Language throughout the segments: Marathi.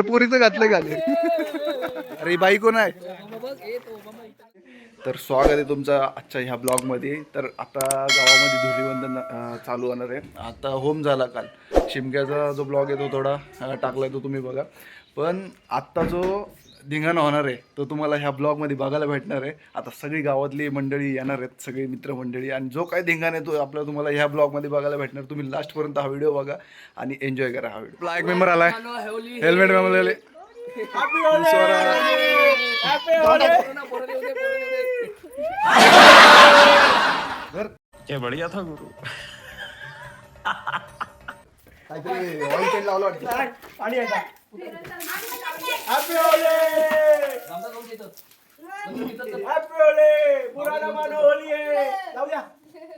पुरीच घातलं घाले. अरे बाई कोण आहे? तर स्वागत आहे तुमचं आजच्या ह्या ब्लॉगमध्ये. तर आता गावामध्ये धुलीवंदन चालू होणार आहे. आता होम झाला काल. शिमग्याचा जो ब्लॉग आहे तो थोडा टाकला आहे, तो तुम्ही बघा. पण आत्ता जो धिंगाणा होणार आहे तो तुम्हाला ह्या ब्लॉगमध्ये बघायला भेटणार आहे. आता सगळी गावातली मंडळी येणार आहेत, सगळी मित्रमंडळी, आणि जो काय धिंगाणा आहे तो आपल्याला तुम्हाला ह्या ब्लॉगमध्ये बघायला भेटणार. तुम्ही लास्टपर्यंत हा व्हिडिओ बघा आणि एन्जॉय करा हा व्हिडिओ. आपला एक मेंबर आलाय, हेल्मेट मेमलेले. क्या बढ़िया था गुरु.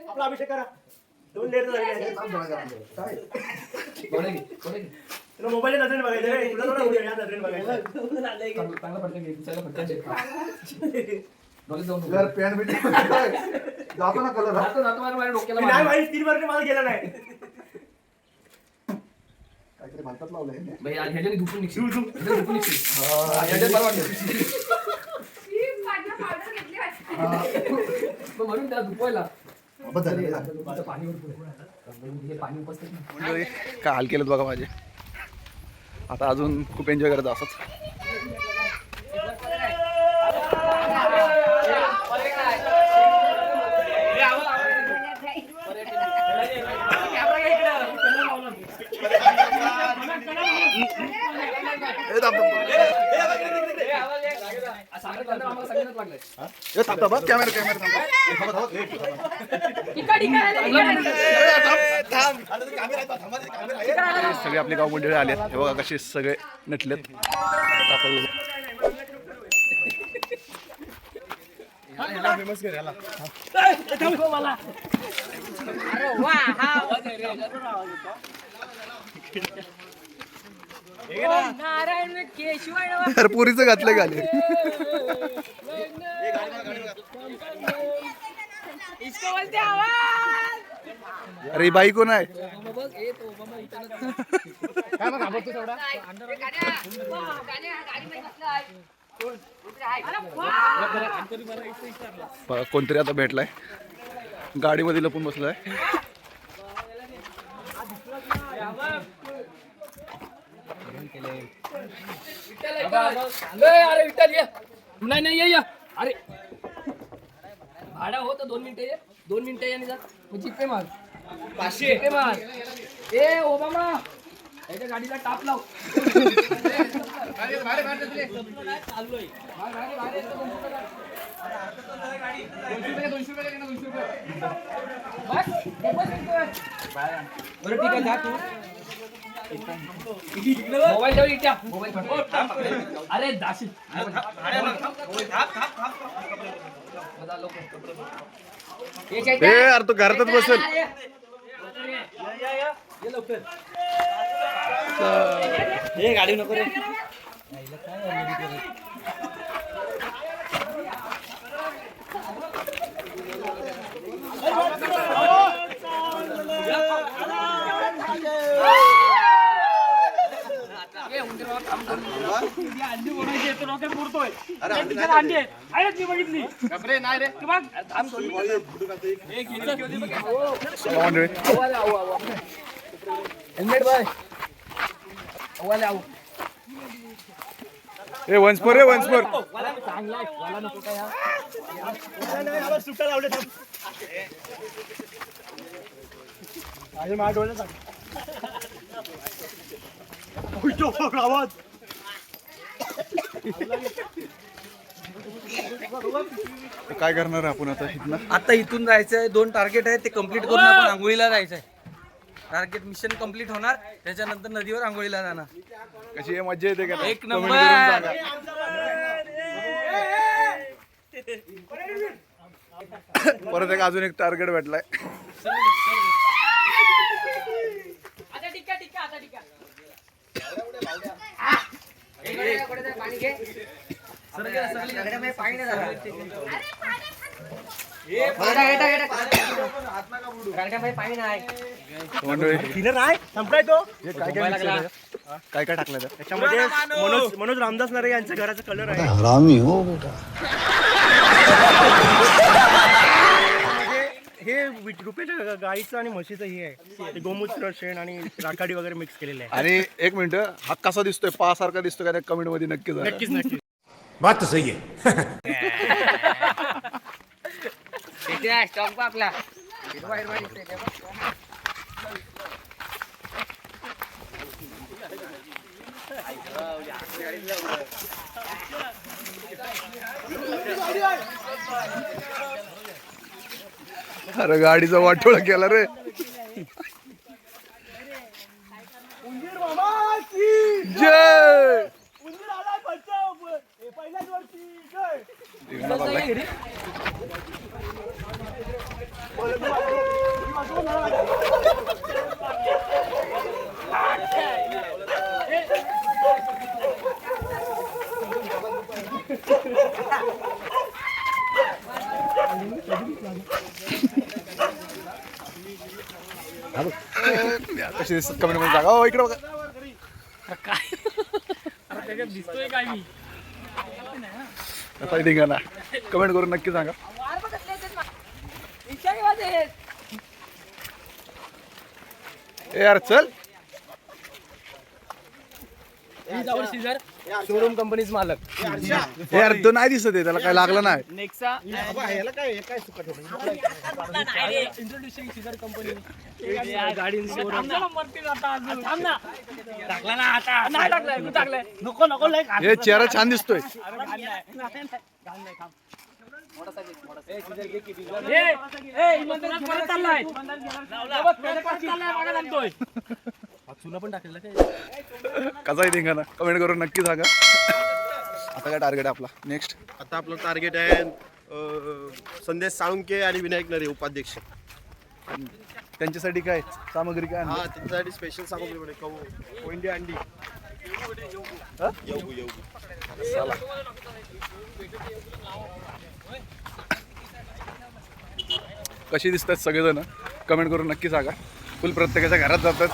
आपला अभिषेक करा. 2 लेट तुला मोबाईल नजरेने बघायचं रे. तुला थोडा उद्या या नजरेने बघायचं. चांगला पडतं की दिसायला पडतं. यार पॅन्ट बिट जातो ना कलर. माझ्या डोक्याला नाही भाई 3 वर्ष मला गेला नाही. काहीतरी भातात लावलंय भाई आज ह्याच्याने दुखून निघशील. दुखून निघशील. ह्याच्यात बरं वाटतं. म्हणून त्याला दुखवायला पाणी उपस्थित म्हणजे काय हाल केलं बघा माझे. आता अजून खूप एन्जॉय करत असत. सगळे आपले गाव मंडळी आले. हे बघा कसे सगळे नटलेत. फेमस कर याला. पुरीच घातलं घाले. अरे बाई कोण आहे? कोणतरी आता भेटलाय, गाडीमध्ये लपून बसलाय. अरे विठ्ठल ये. नाही ये. अरे भाडा हो तर 2 मिनिटं ये. 2 मिनिटं याने जा. जिप्पे मार 500 मार. ए ओबामा याच्या गाडीला टाप लाव. बरं ठीक आहे जा तू. मोबाईल ठेव इथे. मोबाईल अरे जाशील. यार तो घरातच बसेल. हे गाडी नको रे. अंडी बोलायची येतो डोक्यात पुरतोय. अंडी आहेत मी बघितली. नाही रे हेल्मेट बाय. ए वंशपर रे वंशपर. चांगला आहे. वाला नको काय सुट्टा लावले. माझे माझ्या डोळ्यात आवाज. काय करणार आपण आता इथनं? आता इथून जायचंय. 2 टार्गेट आहे, ते कम्प्लीट करून आपण आंघोळीला जायचंय. टार्गेट मिशन कम्प्लीट होणार, त्याच्यानंतर नदीवर आंघोळीला जाणार. कशी आहे, मजा येते का? एक नंबर. परत एक अजून एक टार्गेट भेटलाय. पाणी घे. पाणी नाही मंडळी काय काय टाकलं त्याच्यामध्ये मनोज रामदास नरे यांच्या घराचा कलर आहे. हरामी हो बेटा. हे रुपयाच्या गाईचं आणि म्हशीचं हे आहे ते गोमूत्र शेण आणि राखाडी वगैरे मिक्स केलेलं आहे. आणि एक मिनिट, हा कसा दिसतोय, पा सारखा दिसतोय का कमेंट मध्ये नक्की सांगा. नक्कीच बात तो सही है. स्टॉक आपला अरे गाडीचा वाटोळा केला रे. जय कशी दिसतात कमेंट मध्ये सांगा. हो इकडे बघा. दिसतोय काय मी आता धिंगाणा कमेंट करून नक्की सांगा. ए यार चल. शोरूम कंपनीच मालक ए यार तो नाही दिसत आहे, त्याला काय लागलं नाही. नेक्सा इंट्रोड्युसिंग सीझर कंपनी गाडी टाकला ना आता नाही टाकलाय तू टाकलाय नको नको हे चेहरा छान दिसतोय. कसा आहे धिंगाणा कमेंट करून नक्की सांगा. आता काय टार्गेट आहे आपला नेक्स्ट? आता आपलं टार्गेट आहे संदेश साळुंके आणि विनायक नरे उपाध्यक्ष. त्यांच्यासाठी काय सामग्री काय आणली? हा त्यांच्यासाठी स्पेशल सामग्री म्हणजे कोंडी अंडी येऊ येऊ. कशी दिसतात सगळेजण कमेंट करून नक्की सांगा. फुल प्रत्येकाच्या घरात जातात,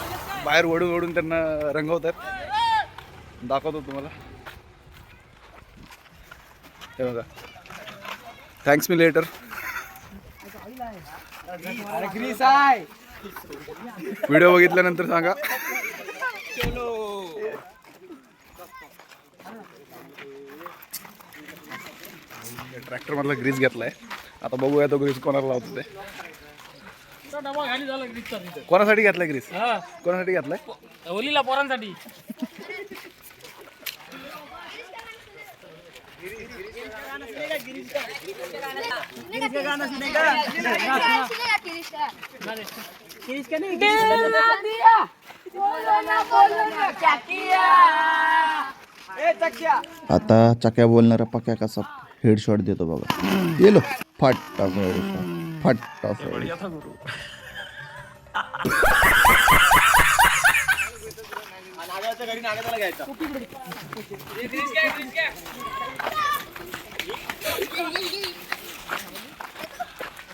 बाहेर ओढून ओढून त्यांना रंगवतात. दाखवतो तुम्हाला, हे बघा. Thanks me later. व्हिडिओ बघितल्यानंतर सांगा. ट्रॅक्टर मधला ग्रीस घेतलाय. आता बघूया तो ग्रीस कोणाला लावतो ते. कोणासाठी घेतलाय ग्रीस? कोणासाठी घेतलाय? होलीला पोरांसाठी. आता चक्या बोलणारा पक्या कसा हेडशॉट देतो बघा. येलो फाट फाट. बढ़िया था गुरु.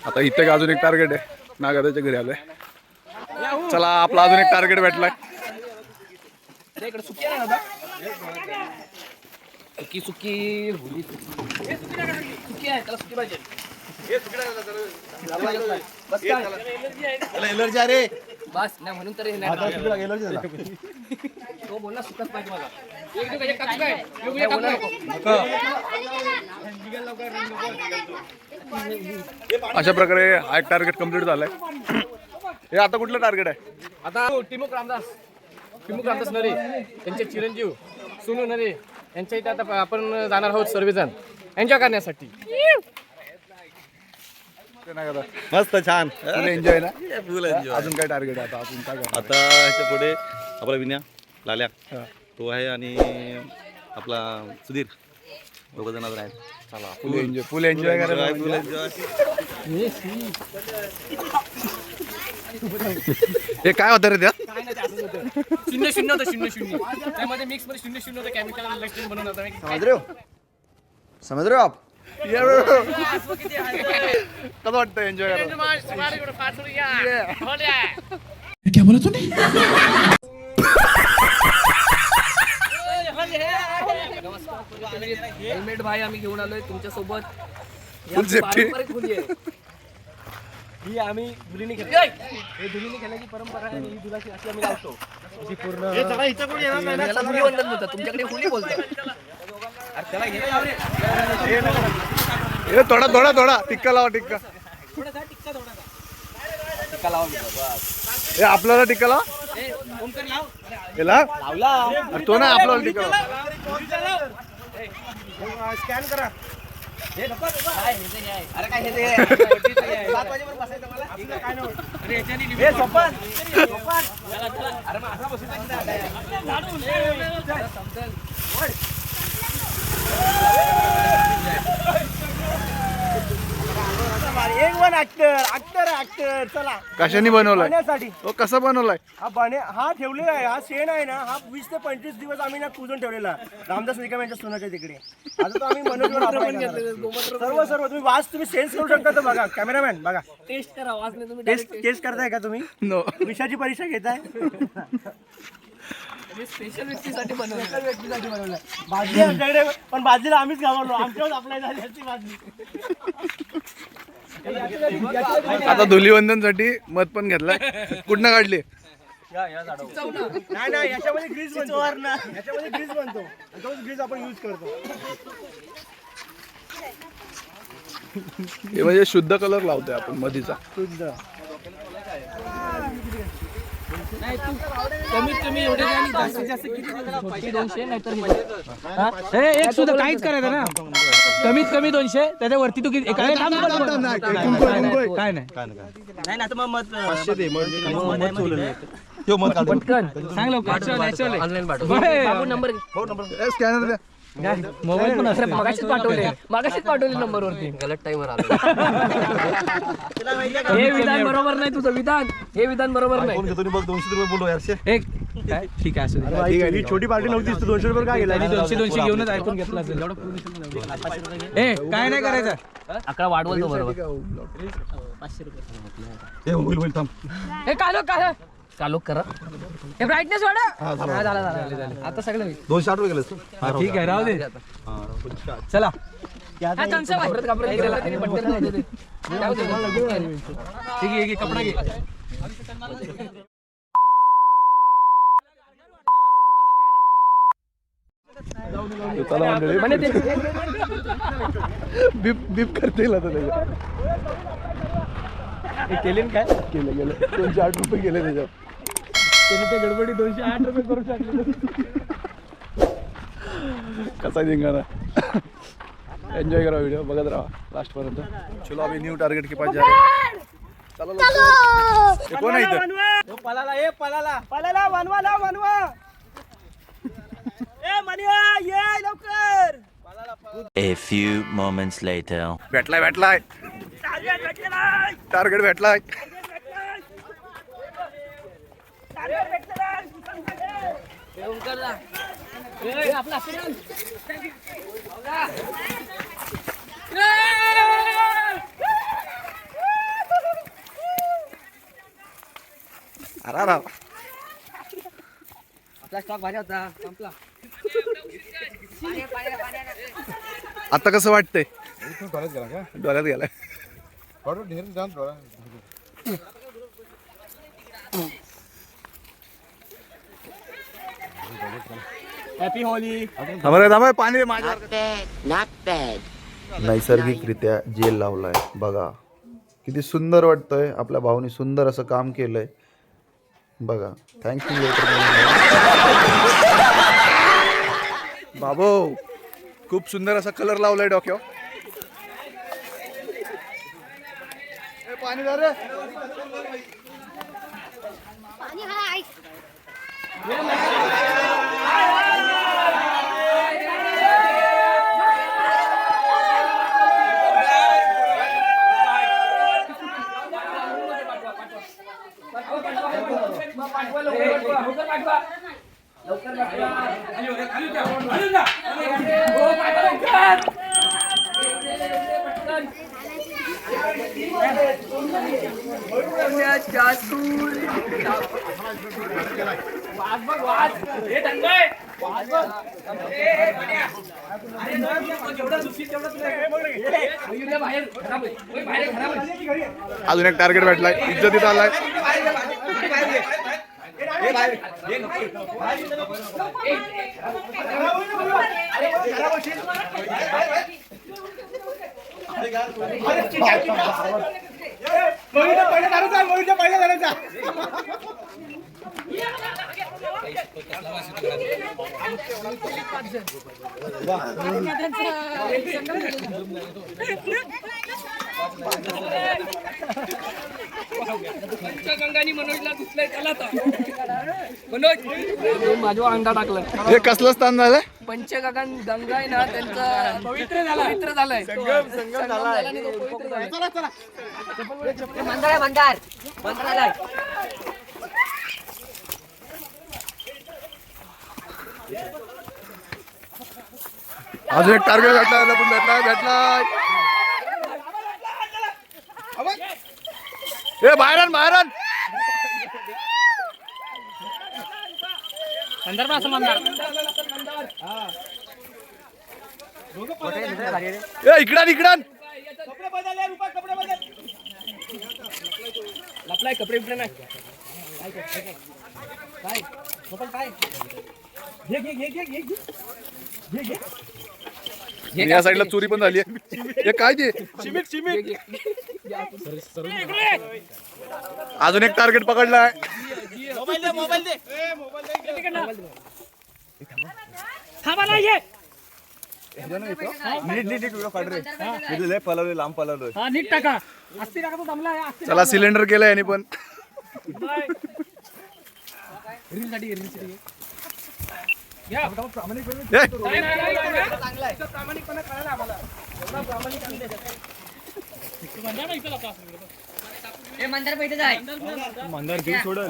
आता इथे अजून एक टार्गेट आहे. नागादाच्या घरी आलोय. चला आपला अजून एक टार्गेट भेटलाय. सुकी सुकी होली सुकी आहे त्याला सुकी पाहिजे. एलर्जी अरे बस नाही म्हणून तर तो बोलला सुकच पाहिजे मला. अशा प्रकारे हा एक टार्गेट कम्प्लीट झालाय. हे आता कुठलं टार्गेट आहे? आता टिमुक रामदास नरे त्यांचे चिरंजीव सुनू नरे यांच्या इथे आता आपण जाणार आहोत सर्वजण एन्जॉय करण्यासाठी. मस्त छान एन्जॉय ना. फुल एन्जॉय. अजून काय टार्गेट आहे आता? अजून काय करणार? आता ह्याच्या पुढे आपला विन्या लाल्या तो आहे आणि आपला सुधीर दोघ जण आहेत. चला फुल एन्जॉय करायला. फुल एन्जॉय. हे काय होतं रे त्यात? 0-0 होतं 0-0 त्यामध्ये मिक्स मध्ये 0-0 होतं केमिकल इलेक्ट्रिक बनवून होतं. समझ रहे हो आप? कसं वाटतं एन्जॉय करायला? हेल्मेट भाई आम्ही घेऊन आलोय तुमच्या सोबत. Full safety. ही आम्ही धुलीने खेळतो. हे धुलीने खेळण्याची परंपरा आहे आणि ही दुलाची अशी आम्ही लावतो. जी पूर्ण याला धुलीवंदन बोलतात, तुमच्याकडे होली बोलतात. ए थोडा थोडा थोडा टिक्का लावा टिक्का. ए आपल्याला टिक्का लावा. याला अरे तो ना आपल्याला टिक्का लावा. स्कॅन करा. अरे काय हे ते? 7 वाजेपर्यंत बसायचं मला. काय नाही. अरे याच्याने हे सोपान. अरे मग असा बसून एक वन ऍक्टर चला कशाने बनवलाय? पाण्यासाठी. तो कसा बनवलाय? हा ठेवलेला आहे. हा शेण आहे ना, हा 20 ते 25 दिवस आम्ही ना कुजून ठेवलेला रामदास निकम यांच्या सोनाच्या तिकडे. आता तो आम्ही मनोजवर आपण सर्व तुम्ही वास तुम्ही सेन्स करू शकता. तर बघा कॅमेरामॅन बघा टेस्ट करा. वाचले तुम्ही टेस्ट करताय का तुम्ही? नो. विषाची परीक्षा घेताय? स्पेशल व्यक्तीसाठी बनवलं. व्यक्तीसाठी बनवलाय. भाजली आमच्याकडे, पण भाजलीला आम्हीच घाबरलो. आमच्यावर अप्लाय झाली असती भाजली. आता धुलीवंदनसाठी मध पण घेतलाय. कुठनं काढली? नाही याच्यामध्ये ग्रीस बनतो. याच्यामध्ये ग्रीस बनतो. तोच ग्रीस आपण यूज करतो. हे म्हणजे शुद्ध कलर लावतोय आपण मधीचा. शुद्ध. कमीत कमी एवढे आणि जास्तीत जास्त किती? 200 नाहीतर एक सुद्धा काहीच करायचं ना. कमीत कमी 200. त्याच्यावरती तू किती? काय नाही. नाही ना तर मग मत सांग लवकर. ऑनलाईन पाठव. नंबर स्कॅनर द्या. मोबाईल पण असं मागाशीच पाठवले नंबरवरती. गलत टाइमवर आलो. हे विधान बरोबर नाही तुझं विधान. हे विधान बरोबर नाही. बघ 200 रुपये बोललो यार. एक काय? ठीक आहे असू दे. ही छोटी पार्टी नव्हती. 200 रुपये काय गेला? 200 घेऊनच ऐकून घेतला असेल. ए काय नाही करायचं. अकरा वाढवल तो बरोबर. हे होईल थांब. हे कालो काय चालू करा. हे ब्राईटनेस वाढा. झाला आता सगळं होईल. 260 रुपये गेले. ठीक आहे राहू दे. चला ठीक आहे कपडा घे. चला मंडळी. बीप बीप करता येईल आता त्याच्यात. केले काय? केलं 208 रुपये गेले त्याच्यात. त्याने ते गडबडी 208 रुपये करू शकले. कसा जिंकणार? एन्जॉय करा व्हिडिओ बघत राहा लास्ट पर्यंत. चलो अभी न्यू टारगेट के पास जा रहे हैं. चलो ये कोण आहे इथं? पलाला वनवा ए मनिया ये लवकर. A few moments later. भेटलाय टार्गेट भेटलाय. अरे आपला स्टॉक भारी होता. संपला. आता कसं वाटतंय? डोळ्यात गेलाय. Happy Holy. थांबा पाणी माझ्या. Not bad. नैसर्गिकरित्या जेल लावलाय बघा. किती सुंदर वाटतंय. आपल्या भाऊनी सुंदर असं काम केलंय बघा. थँक्यू बाबो खूप सुंदर असा कलर लावलाय डोक्यावर. पाणी धर रे. अजून एक टार्गेट भेटलाय, इज्जतीत आलाय. माझ्या अंडा टाकलं. हे कसलं स्थान झालंय? पंचगगन गंगा आहे ना त्यांचा पवित्र झालाय. अजून एक टार्गेट भेटलाय. ए बाहेर आण. ए इकडान. लपलाय कपडे बिपडे नाही. या साईडला चोरी पण झाली आहे. हे काय ते? अजून एक टार्गेट पकडलाय. लांब पळवलोय. चला सिलेंडर केलंय आणि पण मंदार घेऊन सोडल.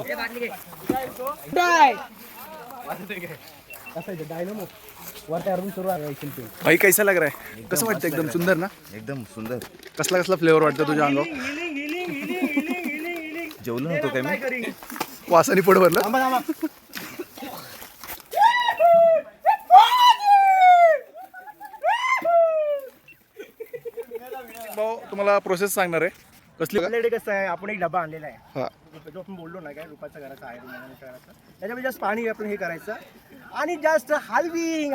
भाई कैसा लग रहा है? कसं वाटतं? एकदम सुंदर ना? एकदम सुंदर. कसला फ्लेवर वाटतं तुझ्या अंगावर? जेवलो नव्हतो काय मी. वासाने पोट भरलं. भाऊ तुम्हाला प्रोसेस सांगणार आहे. कसली? आपल्याकडे कसं आहे, आपण एक डबा आणलेला आहे, हा. जो आपण बोललो ना काय रुपाच्या घराचा आहे, रुमानाच्या घराचा. त्याच्यामध्ये जास्त पाणी आपण हे करायचं आणि जास्त हलविंग.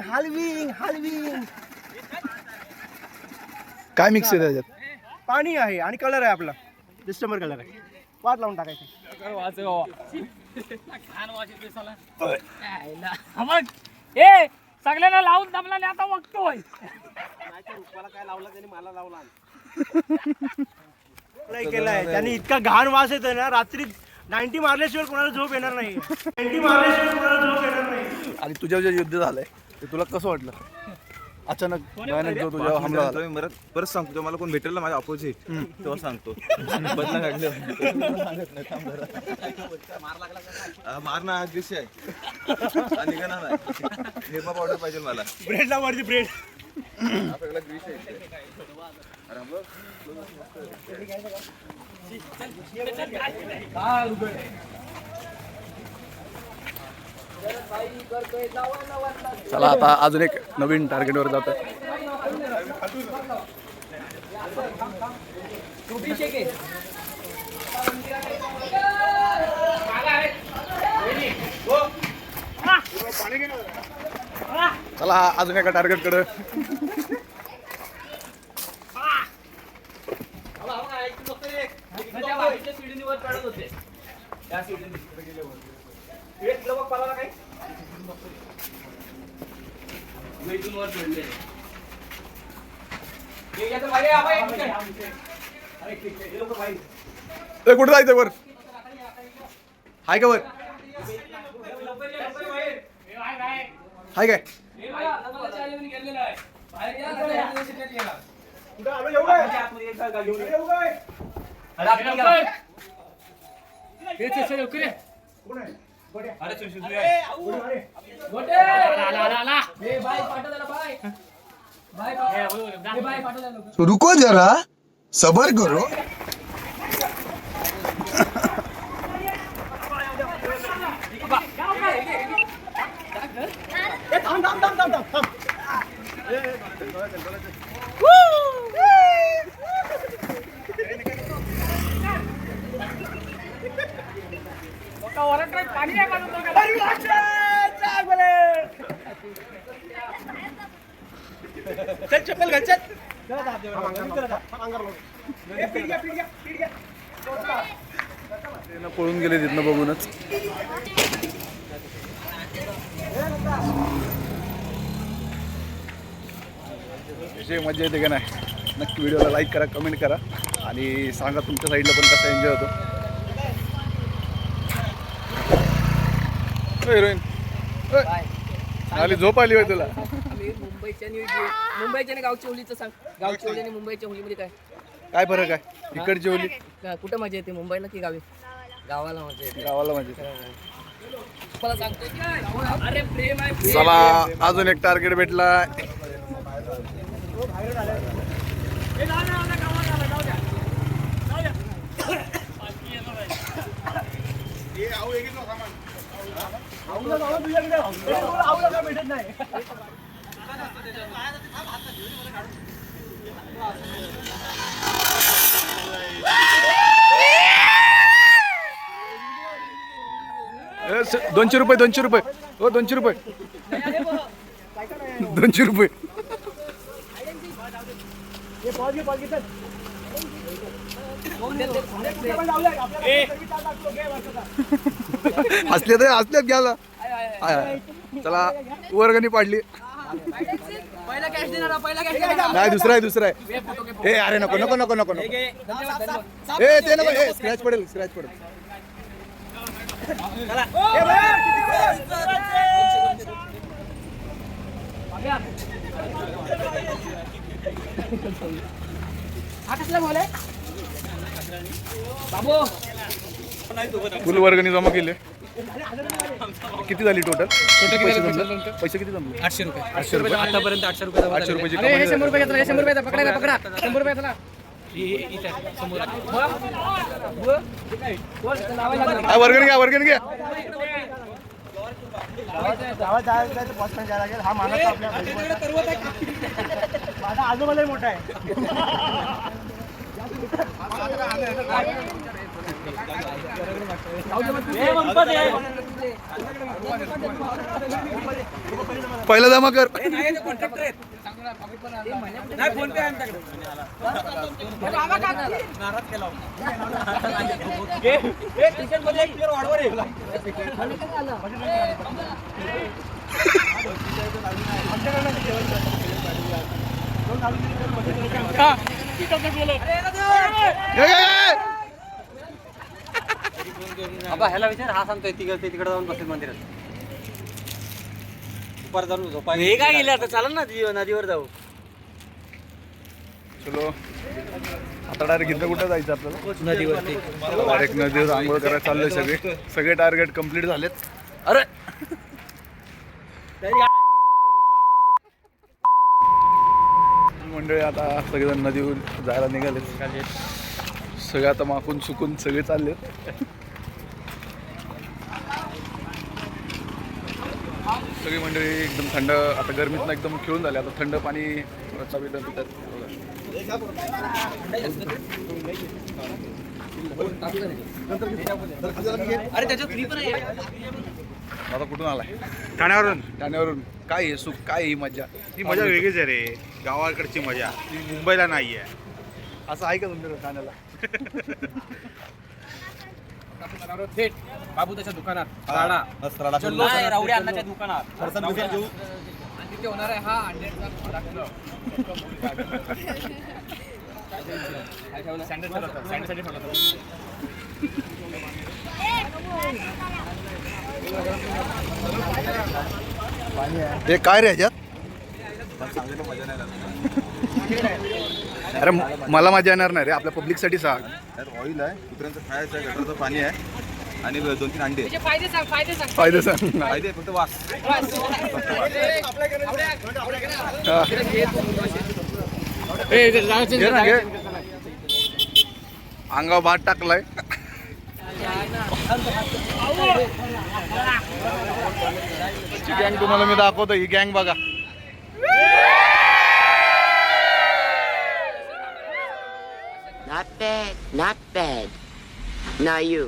काय मिक्स आहे त्याच्यात? पाणी आहे आणि कलर आहे आपला डिस्टेंबर कलर आहे. वाट लावून टाकायची. सगळ्यांना लावून दमला आता बघतोय. केलाय त्यांनी. इतका घाण वास येतोय ना, रात्री 90 मारल्याशिवाय कोणाला झोप येणार नाही. आणि तुझ्या जे युद्ध झालंय ते तुला कसं वाटलं? अचानक भयानक जो तुझ्या हमला झाला. मी परत सांगतो, तुम्हाला कोण भेटेल ना माझ्या अपोजिट तेव्हा सांगतो. बदला काढले. मारणं हा विषय आहे आणि का नाही निर्मा पावडर पाहिजे मला. ब्रेडला वरती ब्रेड. हा सगळा विषय आहे. चला आता अजून एक नवीन टार्गेटवर जात आहे. चला अजून एका टार्गेट कडे. कुठे जायचं वर? हाय का वर? हाय काय? तो रुको जरा सबर करो. चल चप्पल घाल चल. पळून गेले तिथनं बघूनच. अशी मजा येते का नाही? नक्की व्हिडिओला लाईक करा, कमेंट करा आणि सांगा तुमच्या साईडला पण कसा एन्जॉय होतो. हिरोईन आली, झोप आली होय तुला? मुंबईच्या आणि गावची होलीचं सांग. गावची होली आणि मुंबईच्या होलीमध्ये काय काय फरक आहे? इकडची होली कुठं मजा येते, मुंबईला की गावी? गावाला मजा येते. गावाला मजा येते. मला सांगतो अरे प्रेम आहे. चला अजून एक टार्गेट भेटला. भेटत नाही. $200 $200 हो, $200 $200. हसले तर हसल्यात घ्याला. चला वर्गणी पाडली. पहिला कॅश देणार, पहिला कॅश देणार. नाही, दुसरा आहे. ए अरे नको नको नको नको नको. ए ते नको. ए स्क्रॅच पडेल, स्क्रॅच पडेल. हा कसला बॉल आहे बाबू? फुल वर्गणी जमा केले. किती झाली टोटल? पैसे किती जमले? 800 रुपये. 800 रुपये आतापर्यंत 800 रुपये. 800 रुपयाची अरे हे कमाई 100 रुपये घेतला, हे 100 रुपये पकडा पकडा. 100 रुपये चला. काय वर्गणी घ्या, वर्गणी घ्या. गावात जायचं तर बसमध्ये जायला लागेल. हा माणूस आपल्या माझा आजोबालाही मोठा आहे. पहिला जमा कर. ह्याला विचार, हा सांगतोय तिकडे जाऊन बसेल मंदिरात. दुपार जाऊन झोपा. हे काय गेले आता? चालेल ना नदीवर जाऊ. चलो आता डायरेक्ट इथं कुठं जायचं आपल्याला? नदीवरती. डायरेक्ट नदीवर आंघोळ करायला चाललोय. सगळे टार्गेट कम्प्लीट झालेत. अरे मंडळी आता सगळेजण नदीवर जायला निघालेत. सगळे आता माकून चुकून सगळे चाललेत. सगळी मंडळी एकदम थंड, आता गरमीतनं एकदम खेळून झाले. आता थंड पाणी पितात. अरे त्याच्यात फ्री पण आहे. आता कुठून आलाय? ठाण्यावरून. काय हे सुख, काय ही मजा? ही मजा वेगळीच आहे रे. गावाकडची मजा ती मुंबईला नाही आहे. असं आहे का तुमच्याकडे ठाण्याला? थेट बाबू त्याच्या दुकानात रावडे अण्णाच्या दुकानात. तिथे होणार आहे हा 100चा सँडसाठी ठेवला. हे काय रे ह्याच्यात? अरे मला मजा येणार नाही रे. आपल्या पब्लिकसाठी सांग. ऑइल आहे, कुत्र्यांचं खायचं आहे, गटरचं पाणी आहे. आणि 2-3 अंडे. फायदे सांग फायदे सांग फायदे सांग. फायदे फक्त वास. घे ना, घे. अंगावर भात टाकलाय. गँग तुम्हाला मी दाखवतो, ही गँग बघा. Not bad, not bad. Now you.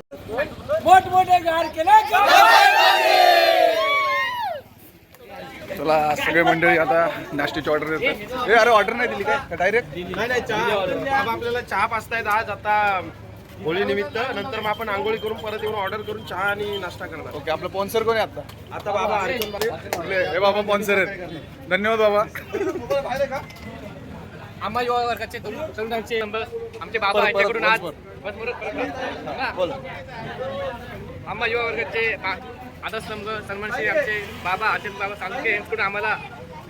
चला सगळे मंडळी आता नाश्त्याची ऑर्डर देतात. अरे ऑर्डर नाही दिली काय डायरेक्ट? नाही चहा आपल्याला चहा पाचतायत आज आता होळी निमित्त. नंतर मग आपण आंघोळी करून परत येऊन ऑर्डर करून चहा आणि नाश्ता करणार. ओके, आपलं स्पॉन्सर कोण आहे आता? आता बाबा हरिचंद बाबा. हे बाबा स्पॉन्सर आहेत. धन्यवाद बाबा. आम्हा युवा वर्गाचे तरुणांचे आमचे बाबा यांच्याकडून आज आम्हा युवा वर्गाचे आदर्शस्तंभ सन्मानश्री आमचे बाबा अजित बाबा साळुंखे यांच्याकडून आम्हाला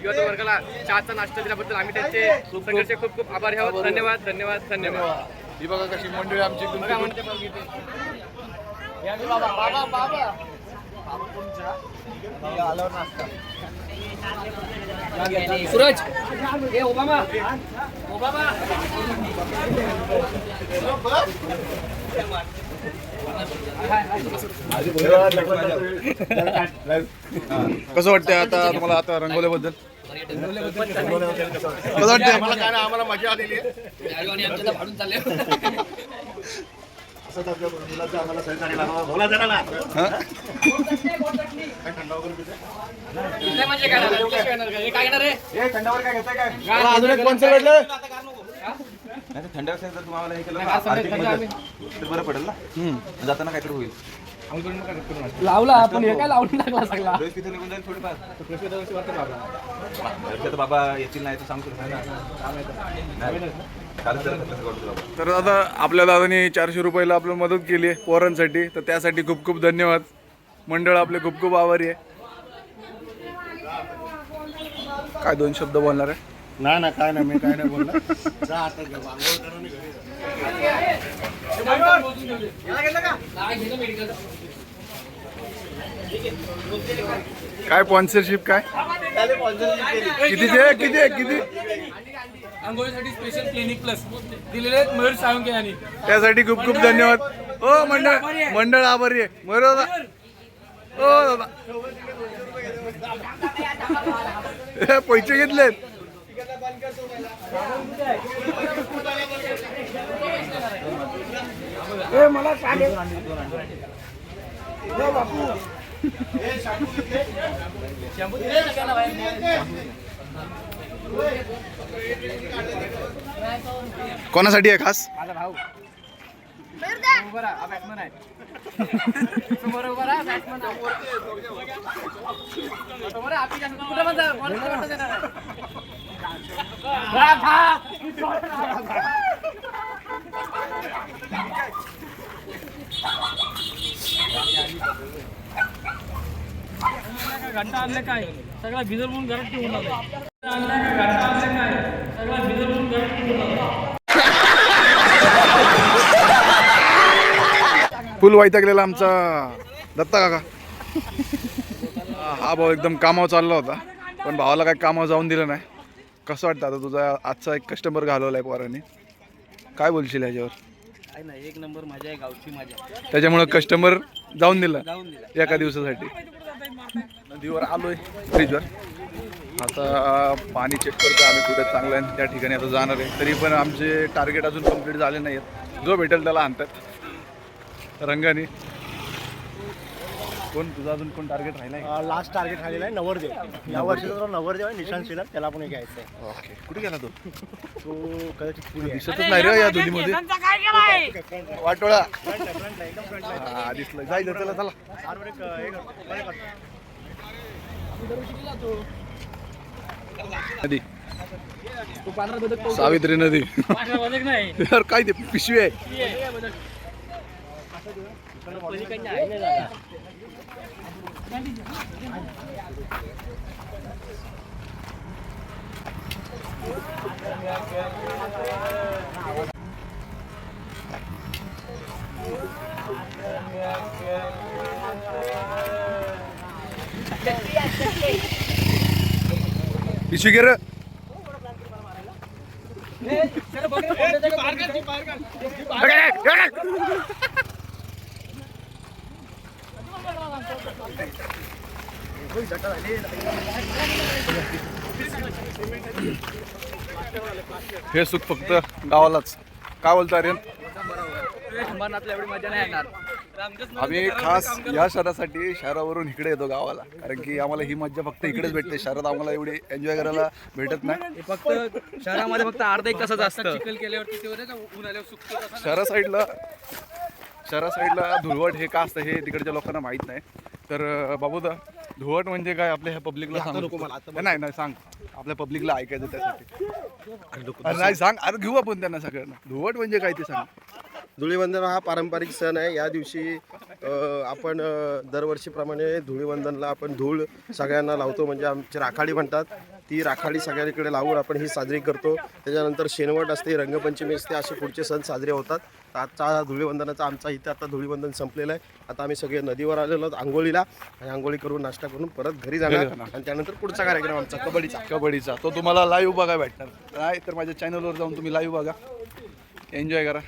युवा वर्गाला चहाचा नाश्ता दिल्याबद्दल आम्ही त्यांचे सगळ्यांचे खूप खूप आभारी आहोत. धन्यवाद धन्यवाद धन्यवाद. ही बघा कशी मंडळी आमची सूरज हे ओबामा ओबामा कसं वाटतंय आता तुम्हाला आता रंगवल्याबद्दल? कसं वाटतंय? मला काय नाही, आम्हाला मजा आलेली आहे. भाडून चालले म्हणजे काय येणार रे? चला, अजून एक स्पॉन्सर भेटलं. नाही थंड असेल तर तुम्हाला हे केलं ना, आर्थिक मदत तर बरं पडेल ना. जाताना काहीतरी होईल. लावला आपण हे काय लावून टाकला सगळा. प्रवेश तिथे निघून जाईल थोडीफार. तर बाबा येतील नाही तर सांगतो नाही. तर दादा आपल्या दादानी 400 रुपयाला आपलं मदत केली आहे पोरांसाठी, तर त्यासाठी खूप खूप धन्यवाद. मंडळ आपले खूप खूप आभारी आहे. काय 2 शब्द बोलणार आहे? नाही ना काय नाही, मी काय नाही बोलणार. जा आता जेव्हा आंघोळ करून घरी काय स्पॉन्सरशिप काय किती आंघोळीसाठी स्पेशल क्लिनिक प्लस दिलेले आहेत मयूर साळुंखे यांनी. त्यासाठी खूप खूप धन्यवाद. हो मंडळ आभारी आहे. मयूर दादा, हो दादा पैसे घेतलेत. कोणासाठी आहे खास? माझा भाऊ उभा राहा, हा बॅट्समन आहे. समोर उभा राहा, बॅट्समन समोर आपली जास्त कुठे पण जा, बॉल कुठे देणार आहे. घंटा आणले काय सगळा भिजर म्हणून घरात ठेवून आला. सगळा भिजर म्हणून घरात ठेवून आला. फुल वैतागलेला आमचा दत्ता काका. हा भाऊ एकदम कामावर चालला होता, पण भावाला काही कामावर जाऊन दिलं नाही. कसं वाटतं आता तुझा आजचा एक कस्टमर घालवलाय पोरांनी, काय बोलशील ह्याच्यावर? काय नाही, एक नंबर मजा आहे, गावची मजा. त्याच्यामुळं कस्टमर जाऊन दिला एका दिवसासाठी. नदीवर आलोय ब्रिजवर. आता पाणी चेक करतो आम्ही कुठे चांगलं आहे त्या ठिकाणी आता जाणार आहे. तरी पण आमचे टार्गेट अजून कंप्लीट झाले नाही आहेत. जो भेटेल त्याला आणतात रंगाने. कोण तुझा अजून कोण टार्गेट राहिला आहे? लास्ट टार्गेट राहिलेला आहे नवरदेव. या वर्षीचा नवरदेव आहे निशांत शिलर, त्याला पण घ्यायचं आहे. ओके, कुठे गेला तो? तो कदाचित पुढे आहे. दिसतच नाही रे या धुलीमध्ये. वाटोळा दिसलं. जायचं चला चला. नदी सावित्री नदी. यार काय ते पिशवी आहे. शिगेर हे सुख फक्त गावालाच. काय बोलतो अरे? एवढी मजा नाही येणार. आम्ही खास या शहरासाठी शहरावरून इकडे येतो गावाला, कारण की आम्हाला ही मज्जा फक्त इकडेच भेटते. शहरात आम्हाला एवढी एन्जॉय करायला भेटत नाही. फक्त शहरामध्ये फक्त अर्धा एक तासाच असतं. चिखल केल्यावरती ते ऊन आल्यावर सुकतं. शहरा साईडला धुळवट हे का असतं हे तिकडच्या लोकांना माहीत नाही. तर बाबूदा, धुळवट म्हणजे काय आपल्या ह्या पब्लिकला सांग. नाही सांग, आपल्या पब्लिकला ऐकायचं त्यासाठी. अरे नाही सांग, अरे घेऊ आपण त्यांना सगळ्यांना. धुळवट म्हणजे काय ते सांग. धुळीवंदन हा पारंपरिक सण आहे. या दिवशी आपण दरवर्षीप्रमाणे धुळीवंदनला आपण धूळ सगळ्यांना लावतो, म्हणजे आमची राखाडी म्हणतात. ती राखाडी सगळ्यांकडे लावून आपण ही साजरी करतो. त्याच्यानंतर शेनवट असते, रंगपंचमी असते, असे पुढचे सण साजरे होतात. तर आजचा धुळीवंदनाचा आमचा इथे आता धुळीवंदन संपलेलं आहे. आता आम्ही सगळे नदीवर आलेलो आहोत आंघोळीला, आणि आंघोळी करून नाश्ता करून परत घरी जाणार. आणि त्यानंतर पुढचा कार्यक्रम आमचा कबड्डीचा तो तुम्हाला लाईव्ह बघा भेटणार. नाही तर माझ्या चॅनलवर जाऊन तुम्ही लाईव्ह बघा, एन्जॉय करा.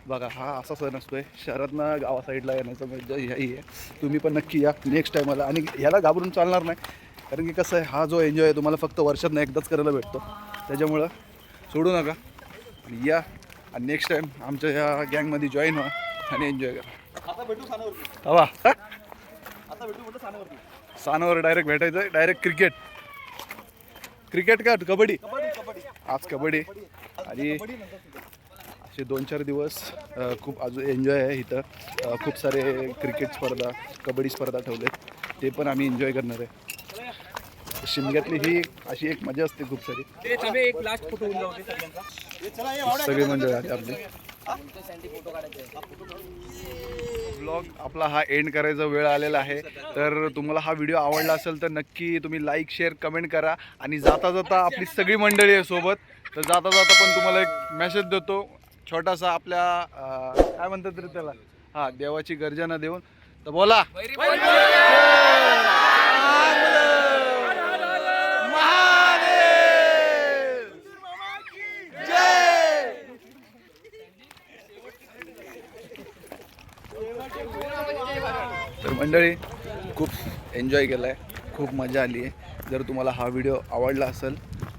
बघा हा असा सण असतोय. शहरातनं गावा साईडला येण्याचं मजा ही आहे. तुम्ही पण नक्की या नेक्स्ट टायमाला. आणि ह्याला घाबरून चालणार नाही, कारण की कसं आहे, हा जो एन्जॉय आहे तुम्हाला फक्त वर्षातनं एकदाच करायला भेटतो. त्याच्यामुळं सोडू नका आणि या, आणि नेक्स्ट टाईम आमच्या ह्या गँगमध्ये जॉईन व्हा आणि एन्जॉय करा. हवा सानावर डायरेक्ट भेटायचं. डायरेक्ट क्रिकेट का कबड्डी? आज कबड्डी. आणि असे 2-4 दिवस खूप अजून एन्जॉय आहे इथं. खूप सारे क्रिकेट स्पर्धा, कबड्डी स्पर्धा ठेवलेत, ते पण आम्ही एन्जॉय करणार आहे. शिमग्यातली ही अशी एक मजा असते खूप सारी. एक लास्ट फोटो सगळी मंडळी आली आपली. ब्लॉग आपला हा एंड करायचा वेळ आलेला आहे. तर तुम्हाला हा व्हिडिओ आवडला असेल तर नक्की तुम्ही लाईक, शेअर, कमेंट करा. आणि जाता जाता आपली सगळी मंडळी आहे सोबत, तर जाता जाता पण तुम्हाला एक मेसेज देतो छोटासा. आपल्या काय म्हणतात रे त्याला, हा देवाची गर्जना देऊन. तर बोला तर मंडळी खूप एन्जॉय केला आहे, खूप मजा आली आहे. जर तुम्हाला हा व्हिडिओ आवडला असेल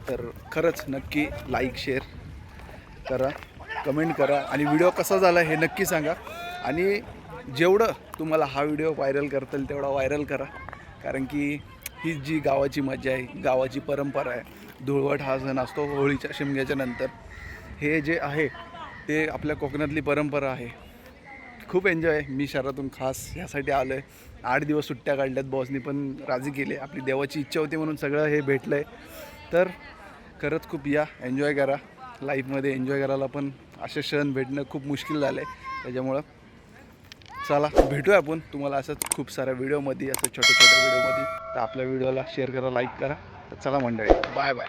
तर खरंच नक्की लाईक, शेअर करा, कमेंट करा. आणि व्हिडिओ कसा झाला हे नक्की सांगा. आणि जेवढं तुम्हाला हा व्हिडिओ व्हायरल करता येईल तेवढा व्हायरल करा, कारण की ही जी गावाची मजा आहे, गावाची परंपरा आहे. धुळवट हा सण असतो होळीच्या शिमग्याच्या नंतर. हे जे आहे ते आपल्या कोकणातली परंपरा आहे. खूप एन्जॉय. मी शहरातून खास ह्यासाठी आलो आहे. 8 दिवस सुट्ट्या काढल्यात, बॉसनी पण राजी केले. आपली देवाची इच्छा होती म्हणून सगळं हे भेटलं आहे. तर खरंच खूप या, एन्जॉय करा. लाईफमध्ये एन्जॉय करायला पण असे क्षण भेटणं खूप मुश्किल झालं आहे. त्याच्यामुळं चला भेटूया आपण तुम्हाला असंच खूप साऱ्या व्हिडिओमध्ये, असं छोट्या छोट्या व्हिडिओमध्ये. तर आपल्या व्हिडिओला शेअर करा, लाईक करा. तर चला मंडळी, बाय बाय.